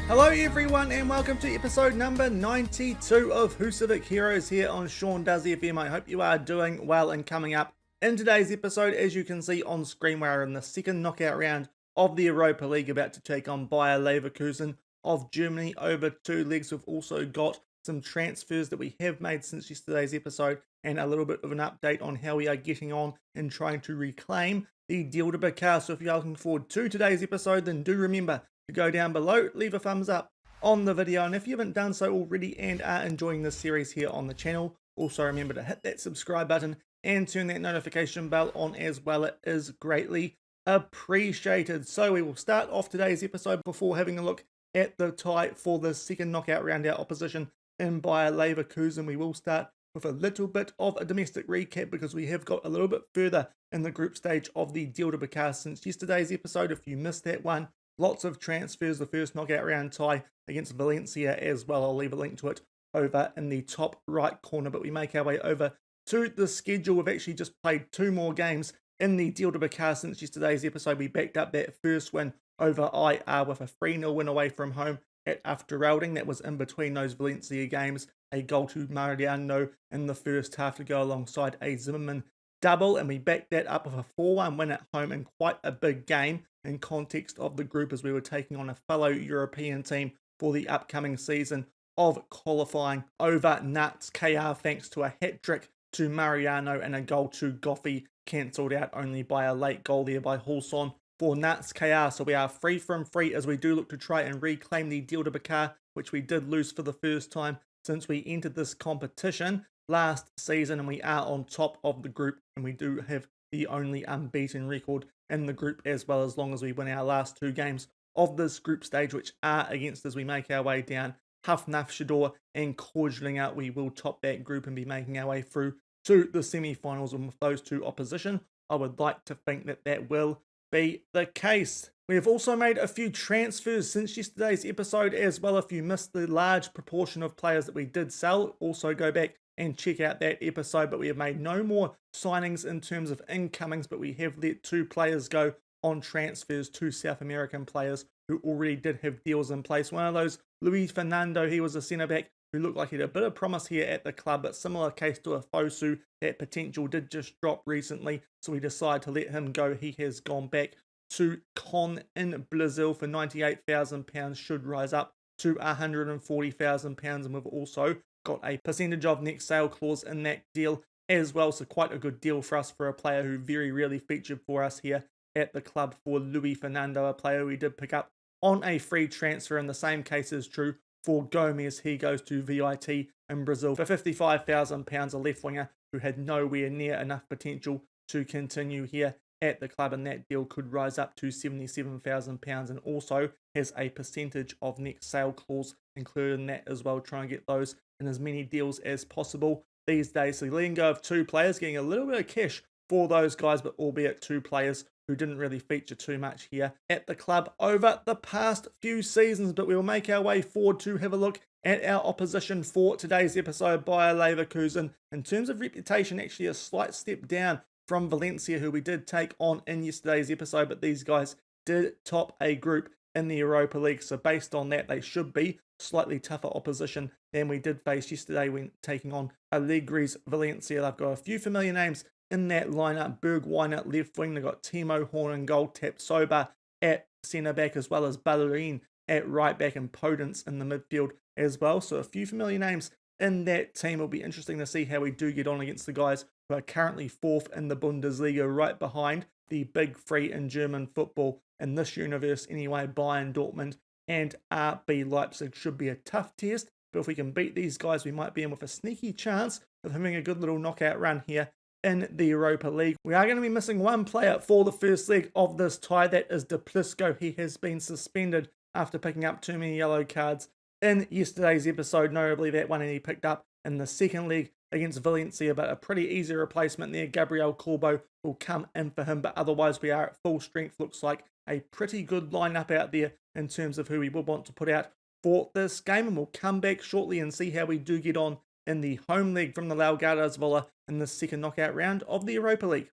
Hello everyone and welcome to episode number 92 of Husavik Heroes here on Shaun Does FM. I hope you are doing well. And coming up in today's episode, as you can see on screen, we're in the second knockout round of the Europa League, about to take on Bayer Leverkusen of Germany over 2 legs. We've also got some transfers that we have made since yesterday's episode and a little bit of an update on how we are getting on in trying to reclaim the Dieldabikar. So if you are looking forward to today's episode, then do remember to go down below, leave a thumbs up on the video, and if you haven't done so already and are enjoying this series here on the channel, also remember to hit that subscribe button and turn that notification bell on as well. It is greatly appreciated. So we will start off today's episode before having a look at the tie for the second knockout round, our opposition in Bayer Leverkusen. We will start with a little bit of a domestic recap because we have got a little bit further in the group stage of the Dieldabikar since yesterday's episode. If you missed that one, lots of transfers, the first knockout round tie against Valencia as well. I'll leave a link to it over in the top right corner, but we make our way over to the schedule. We've actually just played 2 more games in the Dieldabikar since yesterday's episode. We backed up that first win over IR with a 3-0 win away from home at Afteralding. That was in between those Valencia games. A goal to Mariano in the first half to go alongside a Zimmerman double, and we backed that up with a 4-1 win at home in quite a big game in context of the group, as we were taking on a fellow European team for the upcoming season of qualifying over Nuts KR, thanks to a hat-trick to Mariano and a goal to Goffey, cancelled out only by a late goal there by Hulson for Nuts KR. So we are free from free as we do look to try and reclaim the Dieldabikar, which we did lose for the first time since we entered this competition last season, and we are on top of the group, and we do have the only unbeaten record in the group as well, as long as we win our last 2 games of this group stage, which are against, as we make our way down, Hafnarfjordur and Kortlinga. We will top that group and be making our way through to the semi-finals, and with those 2 opposition, I would like to think that that will be the case. We have also made a few transfers since yesterday's episode as well. If you missed the large proportion of players that we did sell, also go back and check out that episode. But we have made no more signings in terms of incomings, but we have let 2 players go on transfers, 2 South American players who already did have deals in place. One of those, Luis Fernando, he was a centre-back who looked like he had a bit of promise here at the club, but similar case to a Fosu, that potential did just drop recently, so we decided to let him go. He has gone back to Con in Brazil for £98,000, should rise up to £140,000, and we've also got a percentage of next sale clause in that deal as well, so quite a good deal for us for a player who very rarely featured for us here at the club. For Luis Fernando, a player we did pick up on a free transfer, and the same case is true for Gomez. He goes to VIT in Brazil for £55,000, a left winger who had nowhere near enough potential to continue here at the club, and that deal could rise up to £77,000 and also has a percentage of next sale clause included in that as well. Try and get those in as many deals as possible these days. So letting go of 2 players, getting a little bit of cash for those guys, but albeit 2 players who didn't really feature too much here at the club over the past few seasons. But we will make our way forward to have a look at our opposition for today's episode, Bayer Leverkusen. In terms of reputation, actually a slight step down from Valencia, who we did take on in yesterday's episode, but these guys did top a group in the Europa League, so based on that, they should be slightly tougher opposition than we did face yesterday when taking on Allegri's Valencia. They've got a few familiar names in that lineup. Bergwijn at left wing, they've got Timo Horn in goal, Tapsoba at centre back, as well as Ballerin at right back, and Podence in the midfield as well. So a few familiar names in that team. It'll be interesting to see how we do get on against the guys who are currently 4th in the Bundesliga, right behind the big 3 in German football in this universe anyway. Bayern, Dortmund and RB Leipzig should be a tough test, but if we can beat these guys, we might be in with a sneaky chance of having a good little knockout run here in the Europa League. We are going to be missing 1 player for the first leg of this tie. That is Duplisco. He has been suspended after picking up too many yellow cards in yesterday's episode, notably that one he picked up in the second leg against Valencia, but a pretty easy replacement there. Gabriel Corbo will come in for him, but otherwise we are at full strength. Looks like a pretty good lineup out there in terms of who we would want to put out for this game, and we'll come back shortly and see how we do get on in the home leg from the Laugardas Villa in the second knockout round of the Europa League.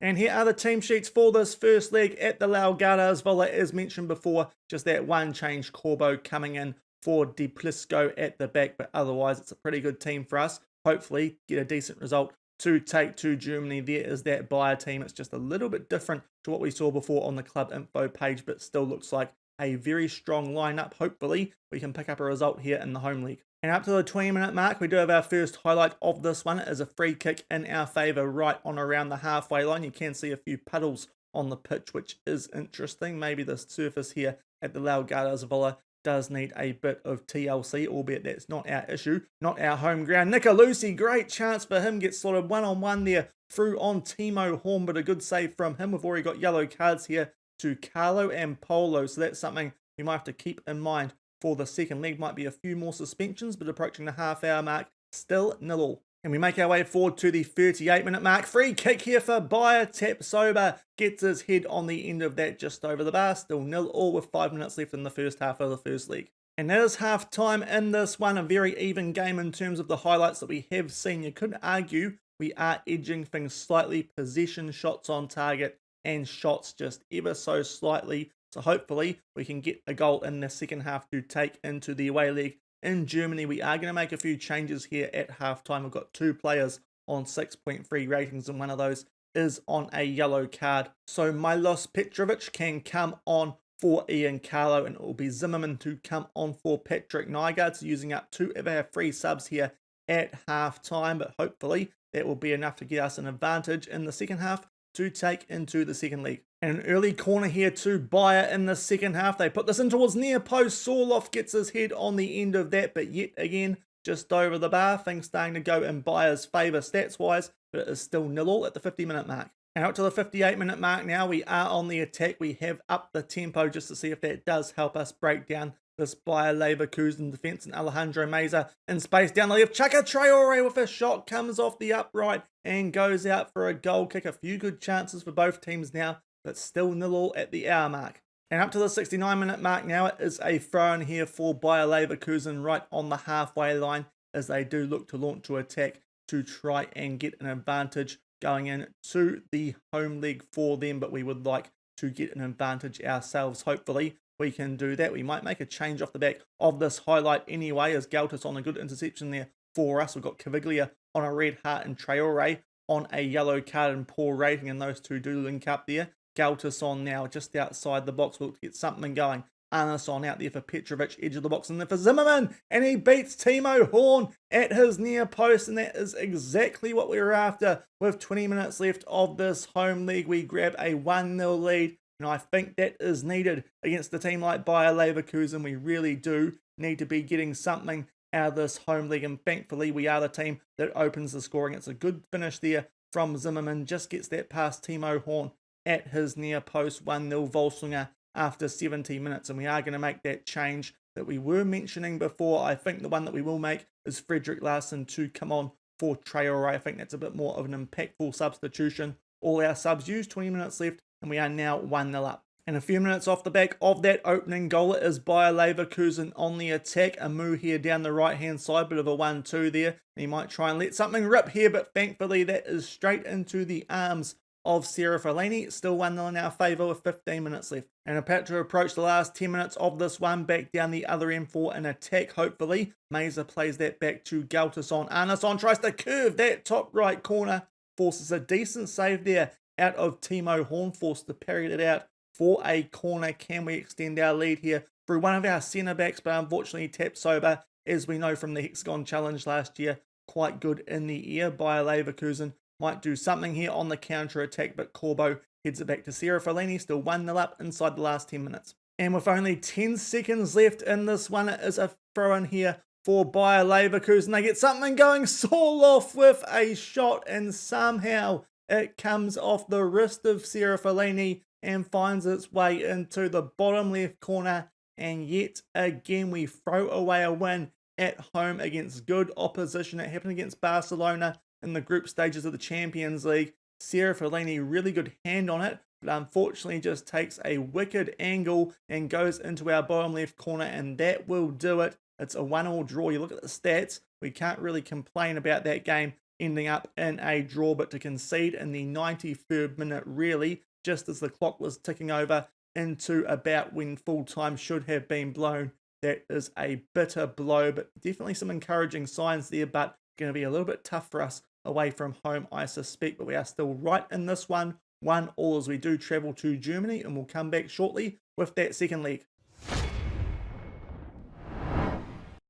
And here are the team sheets for this first leg at the Laugardars Villa. As mentioned before, just that one change, Corbo coming in for Diplisco at the back, but otherwise it's a pretty good team for us. Hopefully get a decent result to take to Germany. There is that Bayer team. It's just a little bit different to what we saw before on the club info page, but still looks like a very strong lineup. Hopefully we can pick up a result here in the home league. And up to the 20-minute mark, we do have our first highlight of this one. It is a free kick in our favour right on around the halfway line. You can see a few puddles on the pitch, which is interesting. Maybe the surface here at the Laugardars Villa does need a bit of TLC, albeit that's not our issue, not our home ground. Nicolosi, great chance for him, gets slotted one-on-one there through on Timo Horn, but a good save from him. We've already got yellow cards here to Carlo and Polo, so that's something we might have to keep in mind for the second leg. Might be a few more suspensions, but approaching the half-hour mark, still 0-0. And we make our way forward to the 38-minute mark. Free kick here for Bayer. Tapsoba gets his head on the end of that just over the bar. Still 0-0 with 5 minutes left in the first half of the first leg. And that is half time in this one. A very even game in terms of the highlights that we have seen. You could argue we are edging things slightly. Possession, shots on target, and shots just ever so slightly. So hopefully we can get a goal in the second half to take into the away leg in Germany. We are going to make a few changes here at halftime. We've got 2 players on 6.3 ratings, and one of those is on a yellow card. So Milos Petrovic can come on for Ian Carlo, and it will be Zimmerman to come on for Patrick Nygaard. So using up 2 of our free subs here at halftime, but hopefully that will be enough to get us an advantage in the second half to take into the second leg. And an early corner here to Bayer in the second half. They put this in towards near post. Sorloff gets his head on the end of that, but yet again, just over the bar. Things starting to go in Bayer's favour stats-wise, but it is still 0-0 at the 50-minute mark. And up to the 58-minute mark now, we are on the attack. We have upped the tempo just to see if that does help us break down this Bayer Leverkusen defence. And Alejandro Meza in space down the left. Chaka Traore with a shot, comes off the upright and goes out for a goal kick. A few good chances for both teams now, but still 0-0 at the hour mark. And up to the 69-minute mark now, it is a throw-in here for Bayer Leverkusen right on the halfway line as they do look to launch to attack to try and get an advantage going in to the home league for them. But we would like to get an advantage ourselves. Hopefully we can do that. We might make a change off the back of this highlight anyway, as Galtis on a good interception there for us. We've got Caviglia on a red heart and Traore on a yellow card and poor rating, and those two do link up there. Galtis on now just outside the box. We'll get something going. Arnes on out there for Petrovic, edge of the box, and then for Zimmerman, and he beats Timo Horn at his near post, and that is exactly what we were after. With 20 minutes left of this home league, we grab a 1-0 lead, and I think that is needed against a team like Bayer Leverkusen. We really do need to be getting something out of this home league, and thankfully we are the team that opens the scoring. It's a good finish there from Zimmerman, just gets that past Timo Horn at his near post. 1-0 Völsungur after 70 minutes, and we are going to make that change that we were mentioning before. I think the one that we will make is Frederick Larsson to come on for Traore. I think that's a bit more of an impactful substitution. All our subs used, 20 minutes left, and we are now 1-0 up. And a few minutes off the back of that opening goal, it is Bayer Leverkusen on the attack. A move here down the right-hand side, bit of a 1-2 there. He might try and let something rip here, but thankfully that is straight into the arms of Sarah Fellaini. Still 1-0 in our favour with 15 minutes left. And about to approach the last 10 minutes of this one, back down the other end for an attack, hopefully. Meza plays that back to Galtis on. Arnason tries to curve that top right corner. Forces a decent save there out of Timo Horn. Forced to parry it out for a corner. Can we extend our lead here through one of our centre backs? But unfortunately, Tapsoba, as we know from the Hexagon Challenge last year, quite good in the air. Bayer Leverkusen might do something here on the counter-attack, but Corbo heads it back to Sarah Fellaini, still 1-0 up inside the last 10 minutes. And with only 10 seconds left in this one, it is a throw-in here for Bayer Leverkusen. They get something going, Sorloff with a shot, and somehow it comes off the wrist of Sarah Fellaini and finds its way into the bottom left corner. And yet again, we throw away a win at home against good opposition. It happened against Barcelona in the group stages of the Champions League. Sarah Fellaini, really good hand on it, but unfortunately just takes a wicked angle and goes into our bottom left corner, and that will do it. It's a 1-1 draw. You look at the stats, we can't really complain about that game ending up in a draw, but to concede in the 93rd minute, really, just as the clock was ticking over into about when full time should have been blown. That is a bitter blow, but definitely some encouraging signs there, but going to be a little bit tough for us away from home, I suspect, but we are still right in this one. 1-1 as we do travel to Germany, and we'll come back shortly with that second leg.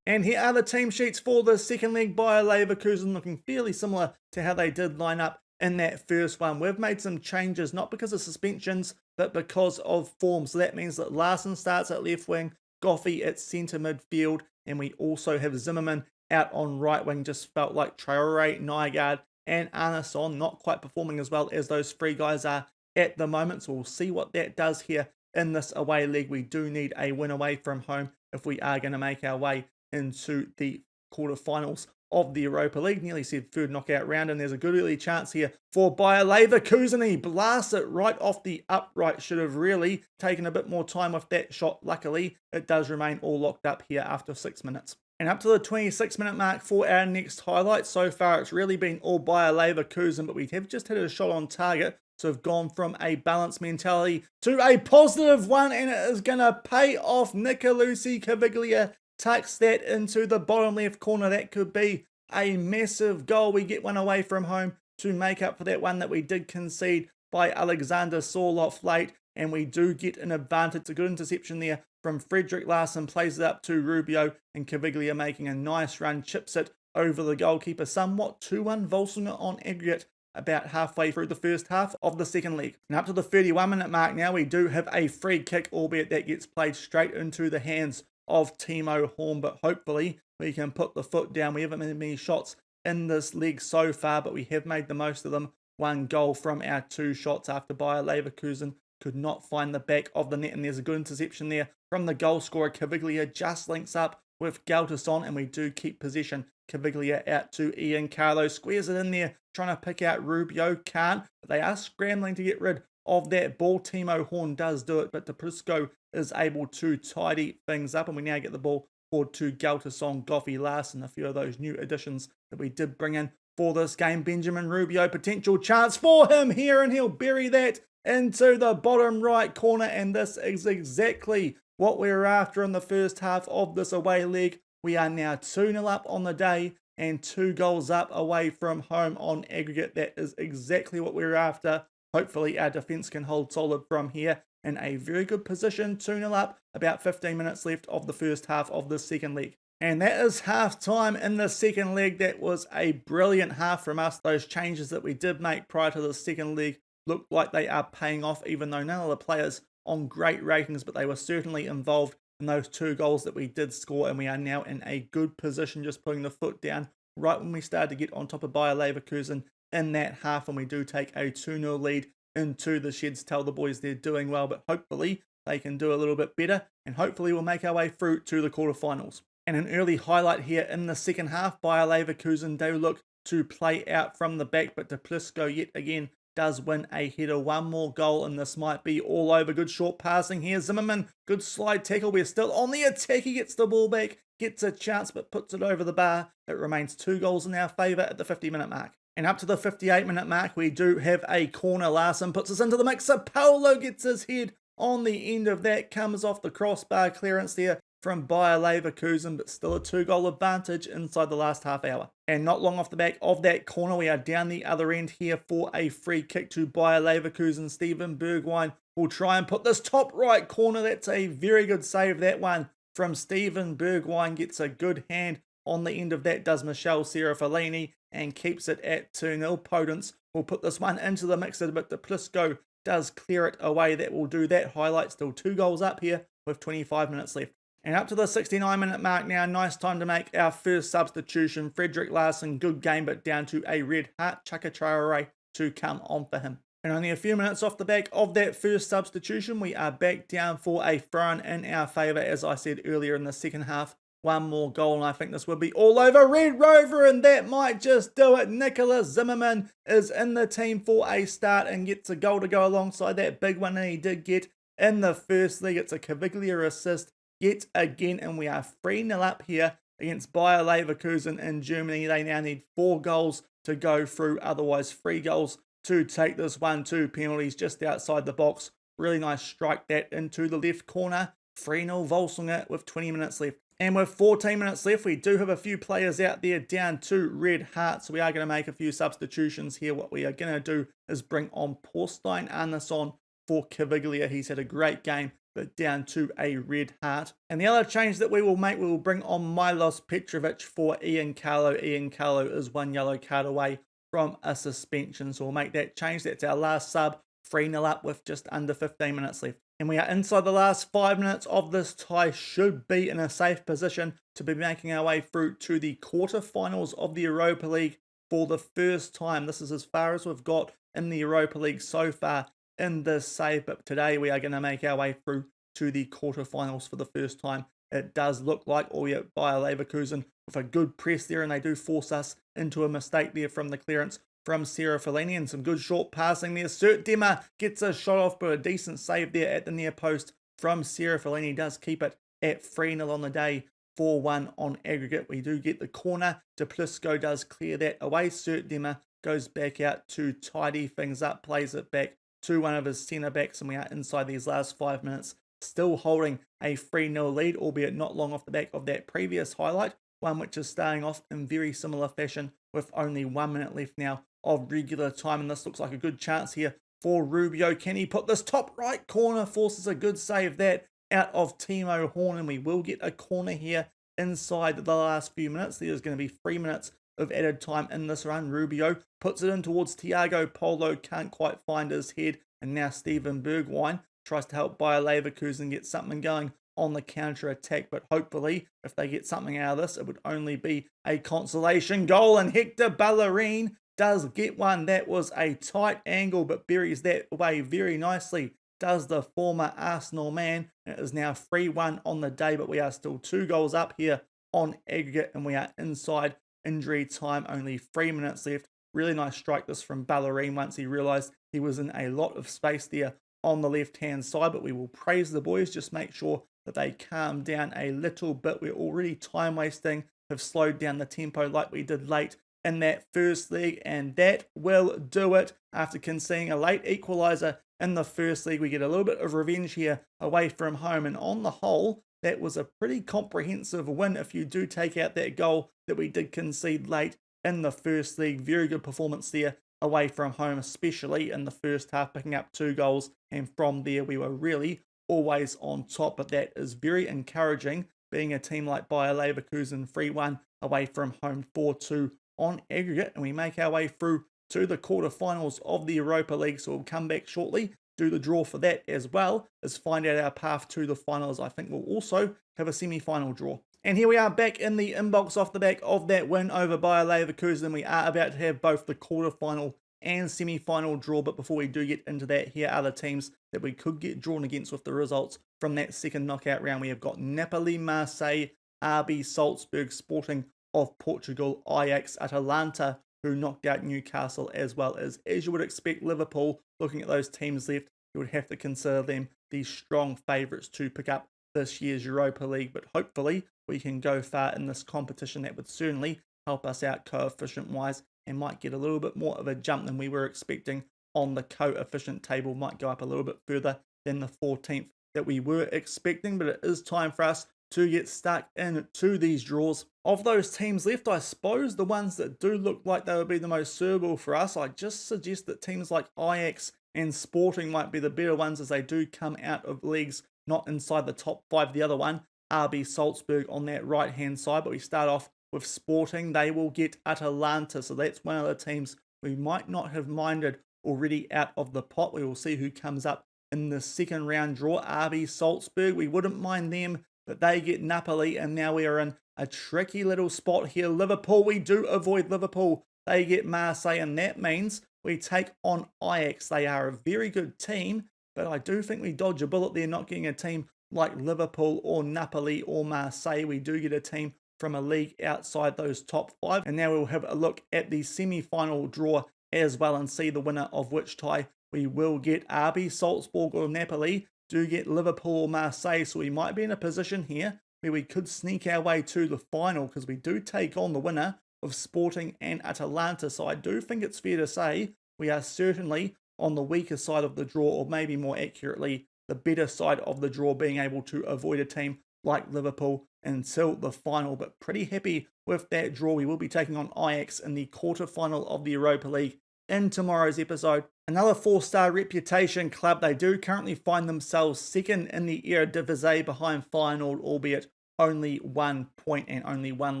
And here are the team sheets for the second leg. Bayer Leverkusen looking fairly similar to how they did line up in that first one. We've made some changes, not because of suspensions, but because of form. So that means that Larsen starts at left wing, Goffey at centre midfield, and we also have Zimmerman out on right wing. Just felt like Traore, Nygaard, and Arneson not quite performing as well as those three guys are at the moment. So we'll see what that does here in this away leg. We do need a win away from home if we are going to make our way into the quarterfinals of the Europa League. Nearly said third knockout round, and there's a good early chance here for Bayer Leverkusen. He blasts it right off the upright. Should have really taken a bit more time with that shot. Luckily, it does remain all locked up here after 6 minutes. And up to the 26-minute mark for our next highlight. So far, it's really been all Bayer Leverkusen, but we have just hit a shot on target. So we've gone from a balanced mentality to a positive one, and it is going to pay off. Nicolucci Caviglia tucks that into the bottom left corner. That could be a massive goal. We get one away from home to make up for that one that we did concede by Alexander Sorloth late, and we do get an advantage. A good interception there from Frederick Larsen, plays it up to Rubio, and Caviglia making a nice run, chips it over the goalkeeper. Somewhat 2-1 Völsungur on aggregate about halfway through the first half of the second leg. And up to the 31-minute mark now, we do have a free kick, albeit that gets played straight into the hands of Timo Horn, but hopefully we can put the foot down. We haven't made many shots in this leg so far, but we have made the most of them. One goal from our 2 shots after Bayer Leverkusen could not find the back of the net, and there's a good interception there from the goal scorer. Caviglia just links up with Galtason, and we do keep possession. Caviglia out to Ian Carlo, squares it in there, trying to pick out Rubio, can't, but they are scrambling to get rid of that ball. Timo Horn does do it, but Deprisco is able to tidy things up, and we now get the ball forward to Galtason, Goffey, Larsen, a few of those new additions that we did bring in for this game. Benjamin Rubio, potential chance for him here, and he'll bury that into the bottom right corner, and this is exactly what we were after in the first half of this away leg. We are now 2-0 up on the day and 2 goals up away from home on aggregate. That is exactly what we were after. Hopefully our defence can hold solid from here. In a very good position, 2-0 up, about 15 minutes left of the first half of the second leg. And that is half time in the second leg. That was a brilliant half from us. Those changes that we did make prior to the second leg look like they are paying off, even though none of the players on great ratings, but they were certainly involved in those 2 goals that we did score, and we are now in a good position, just putting the foot down right when we started to get on top of Bayer Leverkusen in that half, and we do take a 2-0 lead into the sheds. Tell the boys they're doing well, but hopefully they can do a little bit better, and hopefully we'll make our way through to the quarterfinals. And an early highlight here in the second half, Bayer Leverkusen do look to play out from the back, but Deprisco yet again does win a header. One more goal, and this might be all over. Good short passing here. Zimmerman, good slide tackle. We're still on the attack. He gets the ball back, gets a chance, but puts it over the bar. It remains 2 goals in our favour at the 50-minute mark. And up to the 58-minute mark, we do have a corner. Larsen puts us into the mixer. Paulo gets his head on the end of that. Comes off the crossbar clearance there from Bayer Leverkusen, but still a 2-goal advantage inside the last half hour. And not long off the back of that corner, we are down the other end here for a free kick to Bayer Leverkusen. Steven Bergwijn will try and put this top right corner. That's a very good save, that one from Steven Bergwijn. Gets a good hand on the end of that, does Michel Serafellini, and keeps it at 2-0. Podence will put this one into the mixer, but Deprisco does clear it away. That will do that. Highlight still 2 goals up here with 25 minutes left. And up to the 69-minute mark now, nice time to make our first substitution. Frederick Larsen, good game, but down to a red heart. Chaka Traore to come on for him. And only a few minutes off the back of that first substitution, we are back down for a throw-in in our favour, as I said earlier in the second half. One more goal, and I think this will be all over. Red Rover, and that might just do it. Nicholas Zimmerman is in the team for a start and gets a goal to go alongside that big one, and he did get in the first leg. It's a Caviglia assist yet again, and we are 3-0 up here against Bayer Leverkusen in Germany. They now need 4 goals to go through, otherwise 3 goals to take this one. 2 penalties just outside the box. Really nice strike that into the left corner. 3-0 Völsungur with 20 minutes left. And with 14 minutes left, we do have a few players out there down to red heart. So we are going to make a few substitutions here. What we are going to do is bring on Porstein Anderson for Caviglia. He's had a great game, but down to a red heart. And the other change that we will make, we will bring on Milos Petrovic for Ian Carlo. Ian Carlo is 1 yellow card away from a suspension. So we'll make that change. That's our last sub. 3-0 up with just under 15 minutes left. And we are inside the last 5 minutes of this tie. Should be in a safe position to be making our way through to the quarterfinals of the Europa League for the first time. This is as far as we've got in the Europa League so far in this save. But today we are going to make our way through to the quarterfinals for the first time. It does look like, albeit Bayer Leverkusen with a good press there, and they do force us into a mistake there from the clearance from Sarah Fellaini, and some good short passing there. Surtdemmer gets a shot off, but a decent save there at the near post from Sarah Fellaini. Does keep it at 3-0 on the day, 4-1 on aggregate. We do get the corner. Duplisco does clear that away. Surtdemmer goes back out to tidy things up, plays it back to one of his centre backs, and we are inside these last 5 minutes, still holding a 3-0 lead, albeit not long off the back of that previous highlight, one which is starting off in very similar fashion with only 1 minute left now of regular time. And this looks like a good chance here for Rubio. Can he put this top right corner? Forces a good save that out of Timo Horn, and we will get a corner here inside the last few minutes. There's going to be 3 minutes of added time in this run. Rubio puts it in towards Thiago Polo, can't quite find his head, and now Steven Bergwijn tries to help Bayer Leverkusen get something going on the counter attack, but hopefully if they get something out of this, it would only be a consolation goal. And Hector Bellerin does get one. That was a tight angle, but buries that away very nicely, does the former Arsenal man. It is now 3-1 on the day, but we are still 2 goals up here on aggregate, and we are inside injury time, only 3 minutes left. Really nice strike this from Bellerin once he realised he was in a lot of space there on the left-hand side, but we will praise the boys, just make sure that they calm down a little bit. We're already time wasting, have slowed down the tempo like we did late in that first leg, and that will do it. After conceding a late equaliser in the first leg, we get a little bit of revenge here away from home, and on the whole, that was a pretty comprehensive win if you do take out that goal that we did concede late in the first leg. Very good performance there away from home, especially in the first half, picking up 2 goals, and from there we were really always on top. But that is very encouraging, being a team like Bayer Leverkusen 3-1 away from home, 4-2 on aggregate, and we make our way through to the quarterfinals of the Europa League. So we'll come back shortly, do the draw for that, as well as find out our path to the finals. I think we'll also have a semi-final draw. And here we are back in the inbox off the back of that win over Bayer Leverkusen. We are about to have both the quarterfinal and semi-final draw, but before we do get into that, here are the teams that we could get drawn against with the results from that second knockout round. We have got Napoli, Marseille, RB Salzburg, Sporting of Portugal, Ajax, Atalanta, who knocked out Newcastle, as well as you would expect, Liverpool. Looking at those teams left, you would have to consider them the strong favourites to pick up this year's Europa League, but hopefully we can go far in this competition. That would certainly help us out coefficient-wise, and might get a little bit more of a jump than we were expecting on the coefficient table. Might go up a little bit further than the 14th that we were expecting, but it is time for us to get stuck into these draws. Of those teams left, I suppose the ones that do look like they would be the most suitable for us, I just suggest that teams like Ajax and Sporting might be the better ones, as they do come out of leagues not inside the top 5. The other one, RB Salzburg, on that right-hand side, but we start off with Sporting. They will get Atalanta, so that's one of the teams we might not have minded already out of the pot. We will see who comes up in the second round draw. RB Salzburg, we wouldn't mind them, but they get Napoli, and now we are in a tricky little spot here. Liverpool, we do avoid Liverpool. They get Marseille, and that means we take on Ajax. They are a very good team, but I do think we dodge a bullet there, not getting a team like Liverpool or Napoli or Marseille. We do get a team from a league outside those top 5. And now we'll have a look at the semi-final draw as well and see the winner of which tie we will get. RB Salzburg or Napoli do get Liverpool or Marseille, so we might be in a position here where we could sneak our way to the final, because we do take on the winner of Sporting and Atalanta. So I do think it's fair to say we are certainly on the weaker side of the draw, or maybe more accurately, the better side of the draw, being able to avoid a team like Liverpool until the final. But pretty happy with that draw. We will be taking on Ajax in the quarterfinal of the Europa League in tomorrow's episode. Another 4-star reputation club. They do currently find themselves second in the Eredivisie behind Feyenoord, albeit only 1 point and only 1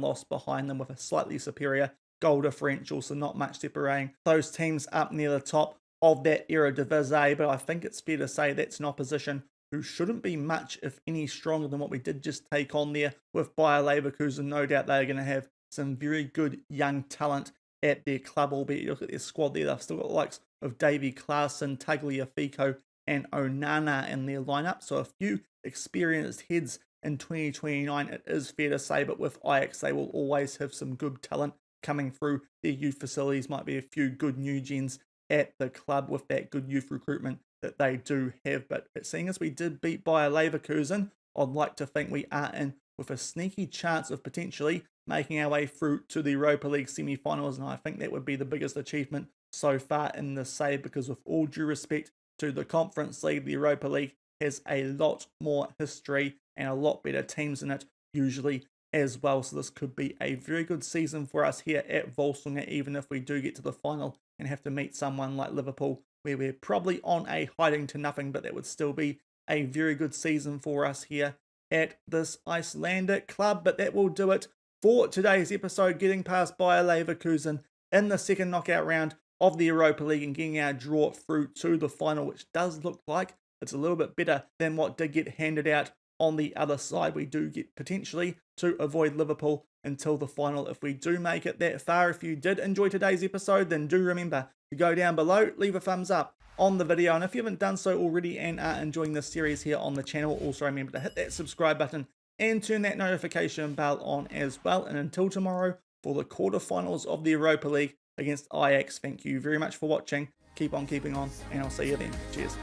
loss behind them, with a slightly superior goal differential, so not much separating those teams up near the top of that Eredivisie. But I think it's fair to say that's an opposition who shouldn't be much, if any, stronger than what we did just take on there with Bayer Leverkusen. No doubt they're going to have some very good young talent at their club, albeit you look at their squad there, they've still got the likes of Davy Klaassen, Tagliafico and Onana in their lineup. So a few experienced heads in 2029, it is fair to say. But with Ajax, they will always have some good talent coming through their youth facilities. Might be a few good new gens at the club with that good youth recruitment that they do have. But seeing as we did beat Bayer Leverkusen, I'd like to think we are in with a sneaky chance of potentially making our way through to the Europa League semi-finals. And I think that would be the biggest achievement so far in the save, because with all due respect to the Conference League, the Europa League has a lot more history and a lot better teams in it usually as well. So this could be a very good season for us here at Völsungur, even if we do get to the final and have to meet someone like Liverpool, where we're probably on a hiding to nothing, but that would still be a very good season for us here at this Icelandic club. But that will do it for today's episode, getting past Bayer Leverkusen in the second knockout round of the Europa League and getting our draw through to the final, which does look like it's a little bit better than what did get handed out on the other side. We do get potentially to avoid Liverpool until the final if we do make it that far. If you did enjoy today's episode, then do remember to go down below, leave a thumbs up on the video, and if you haven't done so already and are enjoying this series here on the channel, also remember to hit that subscribe button and turn that notification bell on as well. And until tomorrow for the quarterfinals of the Europa League against Ajax, thank you very much for watching. Keep on keeping on, and I'll see you then. Cheers.